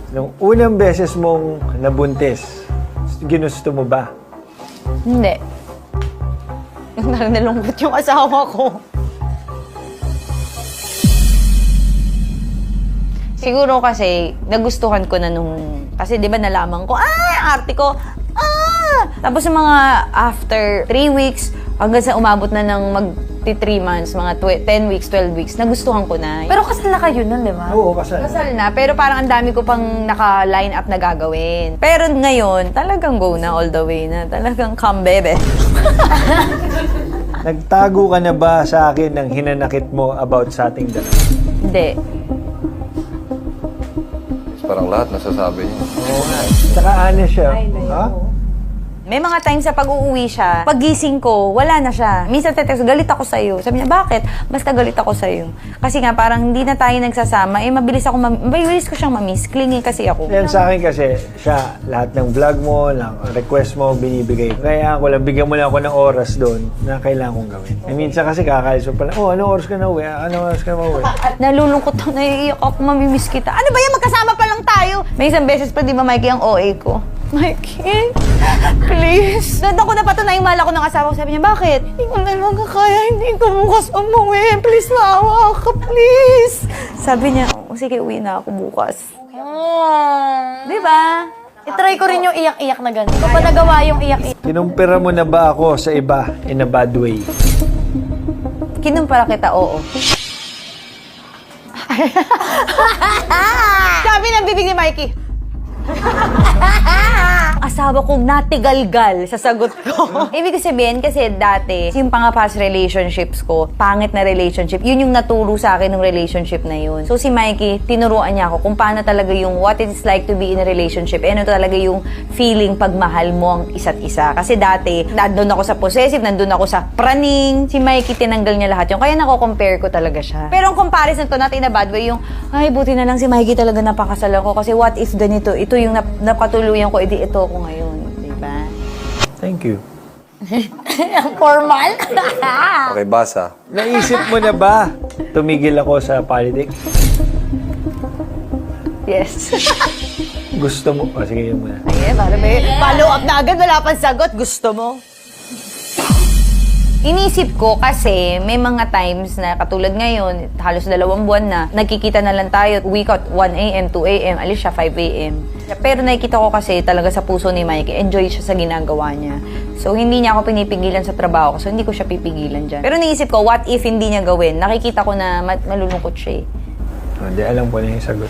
Nung unang beses mong nabuntis, ginusto mo ba? Hindi. Nalungkot yung asawa ko. Siguro kasi, nagustuhan ko na nung... Kasi di ba nalaman ko, arte ko, Tapos yung mga after 3 weeks, hanggang sa umabot na ng magti 3 months, mga 10 weeks, 12 weeks, nagustuhan ko na. Pero kasal na kayo nun, di ba? Oo, kasal. Kasal na, pero parang ang dami ko pang naka-line up na gagawin. Pero ngayon, talagang go na all the way na. Talagang come, bebe. Nagtago ka na ba sa akin ng hinanakit mo about sa ating dalawa? Hindi. Parang lahat nasasabi niya. Oo nga. Tsaka honest siya. Ha? May mga times sa pag-uuwi siya, paggising ko, wala na siya. Minsan tetext, galit ako sa'yo. Sabi niya, bakit? Basta galit ako sa'yo. Kasi nga, parang hindi na tayo nagsasama, mabilis ko siyang mamiss. Clingy kasi ako. Yan sa akin kasi, siya, lahat ng vlog mo, request mo, binibigay ko. Kaya ako lang, bigyan mo lang ako ng oras doon na kailangan kong gawin. Eh, minsan kasi kakalis mo pala, anong oras ka na uwi? Anong oras ka na uwi? Nalulungkot ako, naiiyak ako, mamimiss kita. Ano ba yan? Magkasama pa lang tayo. May isang beses pa, di ba, Mikey, ang OA ko? Mikey, please. Doon ako napatunay yung mahal ako ng asawa ko. Sabi niya, bakit? Hindi ko na lang kaya, hindi ko bukas umuwi. Please, maawa ka, please. Sabi niya, sige, uwi na ako bukas. Di ba? I-try ko rin yung iyak-iyak na gano'n. Hindi ko pa nagawa yung iyak-iyak. Kinumpira mo na ba ako sa iba in a bad way? Kinumpara kita, oo. Sabi ng bibig ni Mikey. Asawa kong natigalgal sa sagot ko. Ibig sabihin kasi dati, yung pang-past relationships ko, pangit na relationship, yun yung naturo sa akin ng relationship na yun. So si Mikey, tinuruan niya ako kung paano talaga yung what it's like to be in a relationship. Ano talaga yung feeling pag mahal mo ang isa't isa. Kasi dati, nandun ako sa possessive, nandun ako sa praning. Si Mikey, tinanggal niya lahat yun. Kaya nako-compare ko talaga siya. Pero ang comparison to, not in a bad way, yung, ay, buti na lang si Mikey talaga napakasalan ko. Kasi what if ganito, ito yung napatuluyan ko, edi ito ako ngayon. Diba? Thank you. Formal? Okay, basa. Naisip mo na ba tumigil ako sa politics? Yes. Gusto mo? Sige, yun muna. Ay, para may follow up na agad, wala pang sagot. Gusto mo? Inisip ko kasi may mga times na katulad ngayon, halos 2 buwan na, nagkikita na lang tayo, week out, 1 a.m., 2 a.m., alis siya, 5 a.m. Pero nakikita ko kasi talaga sa puso ni Mikey, enjoy siya sa ginagawa niya. So, hindi niya ako pinipigilan sa trabaho ko, so hindi ko siya pipigilan dyan. Pero naisip ko, what if hindi niya gawin? Nakikita ko na malulungkot siya eh. Hindi, alam ko na yung sagot.